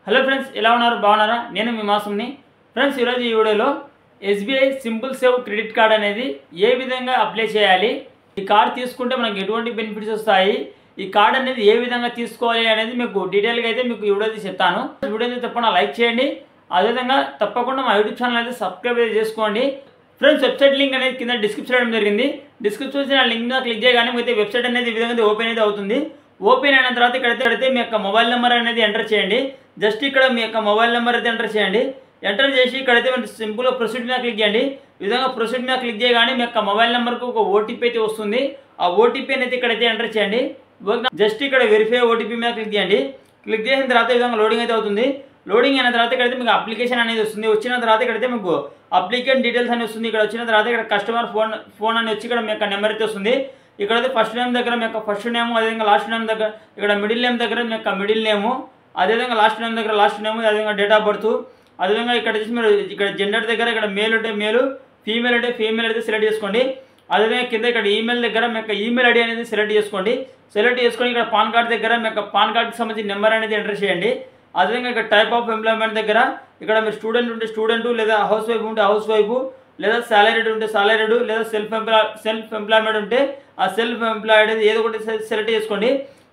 Hello friends, ఎలా ఉన్నారు? బాగున్నారా? నేను మీ మాసంని. ఫ్రెండ్స్, ఈరోజు ఈ వీడియోలో SBI simple save credit card అనేది ఏ విధంగా అప్లై చేయాలి, ఈ కార్డ్ తీసుకుంటే మనకు ఎటువంటి బెనిఫిట్స్ వస్తాయి, ఈ కార్డ్ అనేది ఏ విధంగా తీసుకోవాలి అనేది మీకు డీటెయిల్గా అయితే మీకు ఈ వీడియో చెప్తాను. వీడియో అయితే తప్పకుండా లైక్ చేయండి. అదేవిధంగా తప్పకుండా మా యూట్యూబ్ ఛానల్ అయితే సబ్స్క్రైబ్ అయితే చేసుకోండి. ఫ్రెండ్స్, వెబ్సైట్ లింక్ అనేది కింద డిస్క్రిప్షన్ చేయడం జరిగింది. డిస్క్రిప్షన్ లింక్ మీద క్లిక్ చేయగానే అయితే వెబ్సైట్ అనేది ఈ విధంగా ఓపెన్ అయితే అవుతుంది. ఓపెన్ అయిన తర్వాత ఇక్కడైతే మీ యొక్క మొబైల్ నెంబర్ అనేది ఎంటర్ చేయండి. జస్ట్ ఇక్కడ మీ యొక్క మొబైల్ నెంబర్ అయితే ఎంటర్ చేయండి. ఎంటర్ చేసి ఇక్కడైతే మీరు సింపుల్గా ప్రొసీడ్ మీద క్లిక్ చేయండి. ఈ విధంగా ప్రొసీడ్ మీద క్లిక్ చేయగానే మీ యొక్క మొబైల్ నెంబర్కు ఒక ఓటీపీ అయితే వస్తుంది. ఆ ఓటీపీ అనేది ఇక్కడైతే ఎంటర్ చేయండి. జస్ట్ ఇక్కడ వెరిఫై ఓటీపీ మీద క్లిక్ చేయండి. క్లిక్ చేసిన తర్వాత ఈ విధంగా లోడింగ్ అయితే అవుతుంది. లోడింగ్ అయిన తర్వాత ఇక్కడైతే మీకు అప్లికేషన్ అనేది వస్తుంది. వచ్చిన తర్వాత ఇక్కడైతే మీకు అప్లికేషన్ డీటెయిల్స్ అని వస్తుంది. ఇక్కడ వచ్చిన తర్వాత ఇక్కడ కస్టమర్ ఫోన్ అని వచ్చి ఇక్కడ మీ యొక్క నెంబర్ అయితే వస్తుంది. ఇక్కడైతే ఫస్ట్ నేమ్ దగ్గర మీ యొక్క ఫస్ట్ నేమ్, అదేవిధంగా లాస్ట్ నేమ్ దగ్గర ఇక్కడ మిడిల్ నేమ్ దగ్గర మీ యొక్క మిడిల్ నేము, అదేవిధంగా లాస్ట్ నేమ్ దగ్గర లాస్ట్ నేమ్, అదేవిధంగా డేట్ ఆఫ్ బర్త్, అదేవిధంగా ఇక్కడ వచ్చేసి మీరు ఇక్కడ జెండర్ దగ్గర ఇక్కడ మేల్ అంటే మేలు, ఫీమేల్ అంటే ఫీమేల్ అయితే సెలెక్ట్ చేసుకోండి. అదేవిధంగా కింద ఇక్కడ ఈమెయిల్ దగ్గర మీ యొక్క ఈమెయిల్ ఐడి అనేది సెలెక్ట్ చేసుకోండి. సెలెక్ట్ చేసుకొని ఇక్కడ పాన్ కార్డ్ దగ్గర మీ యొక్క పాన్ కార్డ్కి సంబంధించిన నెంబర్ అనేది ఎంటర్ చేయండి. అదేవిధంగా ఇక్కడ టైప్ ఆఫ్ ఎంప్లాయ్మెంట్ దగ్గర ఇక్కడ మీరు స్టూడెంట్ ఉంటే స్టూడెంట్, లేదా హౌస్ వైఫ్ ఉంటే హౌస్ వైఫ్, లేదా సాలరీడ్ ఉంటే సాలరీడ్, లేదా సెల్ఫ్ ఎంప్లాయ్మెంట్ ఉంటే ఆ సెల్ఫ్ ఎంప్లాయిడ్ ఏదో ఒకటి సెలెక్ట్ చేసుకోండి.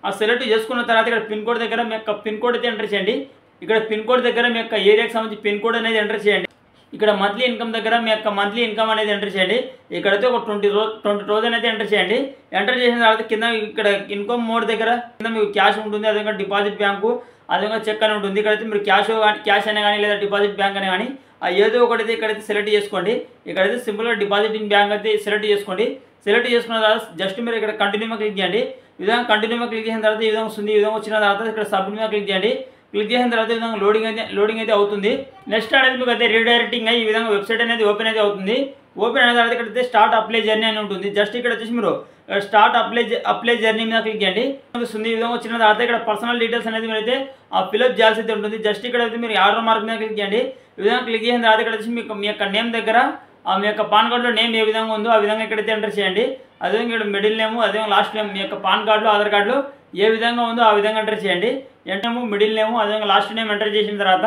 ఆ సెలెక్ట్ చేసుకున్న తర్వాత ఇక్కడ పిన్ కోడ్ దగ్గర మీ యొక్క పిన్ కోడ్ అయితే ఎంటర్ చేయండి. ఇక్కడ పిన్ కోడ్ దగ్గర మీ యొక్క ఏరియాకి సంబంధించి పిన్ కోడ్ అనేది ఎంటర్ చేయండి. ఇక్కడ మంత్లీ ఇన్కమ్ దగ్గర మీ యొక్క మంత్లీ ఇన్కమ్ అనేది ఎంటర్ చేయండి. ఇక్కడైతే ఒక 20,000 అయితే ఎంటర్ చేయండి. ఎంటర్ చేసిన తర్వాత కింద ఇక్కడ ఇన్కమ్ మోడ్ దగ్గర కింద మీకు క్యాష్ ఉంటుంది, అదేవిధంగా డిపాజిట్ బ్యాంకు, అదేవిధంగా చెక్ అని ఉంటుంది. ఇక్కడైతే మీరు క్యాష్ అయినా కానీ లేదా డిపాజిట్ బ్యాంక్ అయినా కానీ ఏదో ఒకటి ఇక్కడైతే సెలెక్ట్ చేసుకోండి. ఇక్కడైతే సింపుల్గా డిపాజిట్ ఇన్ బ్యాంక్ అయితే సెలెక్ట్ చేసుకోండి. సెలెక్ట్ చేసుకున్న తర్వాత జస్ట్ మీరు ఇక్కడ కంటిన్యూ మీద క్లిక్ చేయండి. ఈ విధంగా కంటిన్యూ మీద క్లిక్ చేసిన తర్వాత ఈ విధంగా వస్తుంది. ఈ విధంగా వచ్చిన తర్వాత ఇక్కడ సబ్మిట్ మీద క్లిక్ చేయండి. క్లిక్ చేసిన తర్వాత ఈ విధంగా లోడింగ్ అయితే అవుతుంది. నెక్స్ట్ అనేది మీకు అయితే రీడైరెక్టింగ్ అయ్యి ఈ విధంగా వెబ్సైట్ అనేది ఓపెన్ అయితే అవుతుంది. ఓపెన్ అయిన తర్వాత ఇక్కడైతే స్టార్ట్ అప్లై జర్నీ అని ఉంటుంది. జస్ట్ ఇక్కడ వచ్చేసి మీరు స్టార్ట్ అప్లై జర్నీ మీద క్లిక్ చేయండి. వస్తుంది. ఈ విధంగా వచ్చిన తర్వాత ఇక్కడ పర్సనల్ డీటెయిల్స్ అనేది మీరు అయితే ఫిల్అప్ చేయాల్సి అయితే ఉంటుంది. జస్ట్ ఇక్కడ అయితే మీరు ఆర్డర్ మార్క్ మీద క్లిక్ చేయండి. ఈ విధంగా క్లిక్ చేసిన తర్వాత ఇక్కడ వచ్చి మీ యొక్క నేమ్ దగ్గర మీ యొక్క పాన్ కార్డులో నేమ్ ఏ విధంగా ఉందో ఆ విధంగా ఇక్కడైతే ఎంటర్ చేయండి. అదేవిధంగా ఇక్కడ మిడిల్ నేమ్, అదేవిధంగా లాస్ట్ నేమ్ మీ యొక్క పాన్ కార్డులో ఆధార్ కార్డులో ఏ విధంగా ఉందో ఆ విధంగా ఎంటర్ చేయండి. నేమ్, మిడిల్ నేమ్, అదేవిధంగా లాస్ట్ నేమ్ ఎంటర్ చేసిన తర్వాత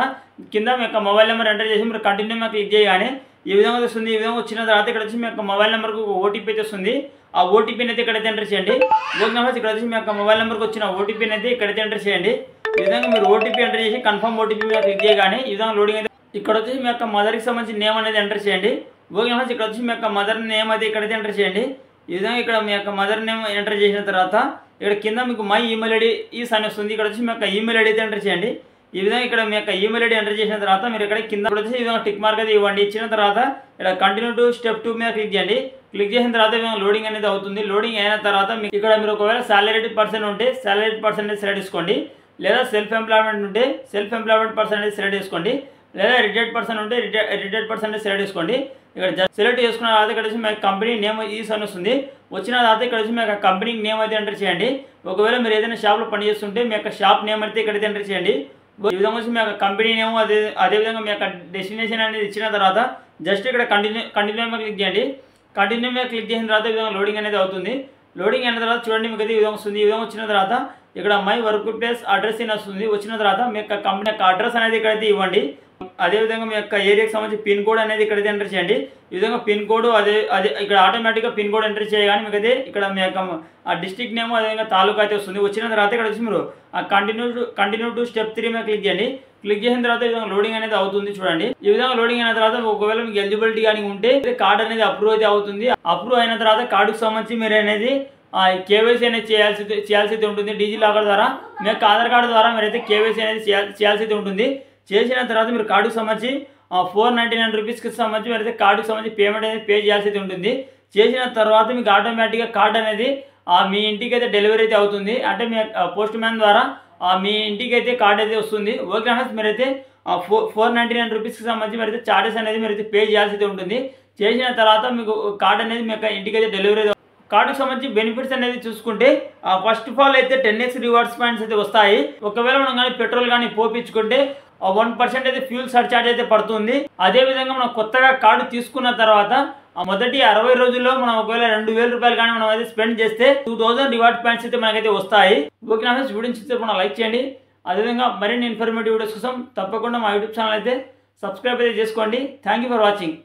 కింద మీ యొక్క మొబైల్ నెంబర్ ఎంటర్ చేసి మీరు కంటిన్యూ మీద క్లిక్ చేయగానే ఈ విధంగా వస్తుంది. ఈ విధంగా వచ్చిన తర్వాత ఇక్కడ వచ్చి మీ యొక్క మొబైల్ నెంబర్కు ఓటీపీ అయితే వస్తుంది. ఆ ఓటీపీని అయితే ఇక్కడైతే ఎంటర్ చేయండి. ఇక్కడ వచ్చి మీ యొక్క మొబైల్ నెంబర్కి వచ్చిన ఓటీపీని అయితే ఇక్కడైతే ఎంటర్ చేయండి. ఈ విధంగా మీరు ఓటీపీ ఎంటర్ చేసి కన్ఫర్మ్ ఓటీపీ మీద క్లిక్ చేయగానే ఈ విధంగా లోడింగ్ అయితే ఇక్కడ వచ్చి మీ యొక్క మదర్కి సంబంధించిన నేమ్ అనేది ఎంటర్ చేయండి. ఇక్కడ వచ్చి మీ యొక్క మదర్ నేమ్ అయితే ఇక్కడైతే ఎంటర్ చేయండి. ఈ విధంగా ఇక్కడ మీ యొక్క మదర్ నేమ్ ఎంటర్ చేసిన తర్వాత ఇక్కడ కింద మీకు మై ఈమెయిల్ ఐడి అని వస్తుంది. ఇక్కడ వచ్చి మీ యొక్క ఈమెయిల్ ఐడి అయితే ఎంటర్ చేయండి. ఈ విధంగా ఇక్కడ మీ యొక్క ఈమెయిల్ ఐడి ఎంటర్ చేసిన తర్వాత మీరు ఇక్కడ కింద వచ్చి ఈ విధంగా టిక్ మార్క్ అయితే ఇవ్వండి. ఇచ్చిన తర్వాత ఇక్కడ కంటిన్యూ టు స్టెప్ 2 మీద క్లిక్ చేయండి. క్లిక్ చేసిన తర్వాత లోడింగ్ అనేది అవుతుంది. లోడింగ్ అయిన తర్వాత మీకు ఇక్కడ మీరు ఒకవేళ సాలరీడ్ పర్సన్ ఉంటే సాలరీడ్ పర్సన్ అనేది సెలెక్ట్ చేసుకోండి, లేదా సెల్ఫ్ ఎంప్లాయ్మెంట్ ఉంటే సెల్ఫ్ ఎంప్లాయ్మెంట్ పర్సన్ అనేది సెలెక్ట్ చేసుకోండి, లేదా రిటైర్డ్ పర్సన్ ఉంటే రిటైర్డ్ పర్సన్ అనేది సెలెక్ట్ చేసుకోండి. ఇక్కడ సెలెక్ట్ చేసుకున్న తర్వాత ఇక్కడ వచ్చి మీ కంపెనీ నేమ్ అని వస్తుంది. వచ్చిన తర్వాత ఇక్కడ వచ్చి మీ యొక్క కంపెనీ నేమ్ అయితే ఎంటర్ చేయండి. ఒకవేళ మీరు ఏదైనా షాప్లో పనిచేస్తుంటే మీ యొక్క షాప్ నేమ్ అయితే ఇక్కడైతే ఎంటర్ చేయండి. ఈ విధంగా వచ్చి మీ యొక్క కంపెనీ నేమ్ అదేవిధంగా మీ యొక్క డెస్టినేషన్ అనేది ఇచ్చిన తర్వాత జస్ట్ ఇక్కడ కంటిన్యూ మీద క్లిక్ చేయండి. కంటిన్యూ మీద క్లిక్ చేసిన తర్వాత ఈ విధంగా లోడింగ్ అనేది అవుతుంది. లోడింగ్ అయిన తర్వాత చూడండి మీకు అయితే ఈ విధంగా వస్తుంది. ఈ విధంగా వచ్చిన తర్వాత ఇక్కడ మై వర్క్ ప్లేస్ అడ్రస్ అని వస్తుంది. వచ్చిన తర్వాత మీ యొక్క కంపెనీ యొక్క అడ్రస్ అనేది ఇక్కడైతే ఇవ్వండి. అదేవిధంగా మీ యొక్క ఏరియాకి సంబంధించి పిన్ కోడ్ అనేది ఇక్కడైతే ఎంటర్ చేయండి. ఈ విధంగా పిన్ కోడ్ అదే ఇక్కడ ఆటోమేటిక్గా పిన్ కోడ్ ఎంటర్ చేయగానే మీకు అయితే ఇక్కడ మీ యొక్క ఆ డిస్ట్రిక్ట్ నేమ్ అదేవిధంగా తాలూకా అయితే వస్తుంది. వచ్చిన తర్వాత ఇక్కడ వచ్చి మీరు ఆ కంటిన్యూ టు స్టెప్ 3 మీద క్లిక్ చేయండి. క్లిక్ చేసిన తర్వాత ఈ విధంగా లోడింగ్ అనేది అవుతుంది. చూడండి, ఈ విధంగా లోడింగ్ అయిన తర్వాత ఒకవేళ మీకు ఎలిజిబిలిటీ కానీ ఉంటే కార్డ్ అనేది అప్రూవ్ అయితే అవుతుంది. అప్రూవ్ అయిన తర్వాత కార్డుకు సంబంధించి మీరు అనేది కేవైసీ అనేది చేయాల్సి ఉంటుంది. డిజి లాకర్ ద్వారా మీ యొక్క ఆధార్ కార్డు ద్వారా మీరైతే కేవైసీ అనేది చేయాల్సి ఉంటుంది. చేసిన తర్వాత మీరు కార్డుకు సంబంధించి 499 రూపీస్కి సంబంధించి మీరైతే కార్డుకు సంబంధించి పేమెంట్ అనేది పే చేయాల్సి ఉంటుంది. చేసిన తర్వాత మీకు ఆటోమేటిక్గా కార్డు అనేది మీ ఇంటికి అయితే డెలివరీ అయితే అవుతుంది. అంటే మీ పోస్ట్ మ్యాన్ ద్వారా మీ ఇంటికి అయితే కార్డు అయితే వస్తుంది. ఓకే ఫ్రెండ్స్, మీరైతే 499 రూపీస్కి సంబంధించి మీరైతే చార్జెస్ అనేది మీరైతే పే చేయాల్సి ఉంటుంది. చేసిన తర్వాత మీకు కార్డు అనేది మీ యొక్క ఇంటికి అయితే డెలివరీ కార్డుకు సంబంధించి బెనిఫిట్స్ అనేది చూసుకుంటే ఫస్ట్ ఆఫ్ ఆల్ అయితే 10x రివార్డ్స్ పాయింట్స్ అయితే వస్తాయి. ఒకవేళ మనం కానీ పెట్రోల్ కానీ పోపించుకుంటే 1% అయితే ఫ్యూల్ సర్చార్జ్ అయితే పడుతుంది. అదేవిధంగా మనం కొత్తగా కార్డు తీసుకున్న తర్వాత మొదటి 60 రోజుల్లో మనం ఒకవేళ 2000 రూపాయలు కానీ మనం అయితే స్పెండ్ చేస్తే 2000 రివార్డ్ పాయింట్స్ అయితే మనకైతే వస్తాయి. ఓకే ఫ్రెండ్స్, వీడియో నచ్చితే మనం లైక్ చేయండి. అదేవిధంగా మరిన్ని ఇన్ఫర్మేటివ్ వీడియోస్ కోసం తప్పకుండా మా యూట్యూబ్ ఛానల్ అయితే సబ్స్క్రైబ్ అయితే చేసుకోండి. Thank you for watching.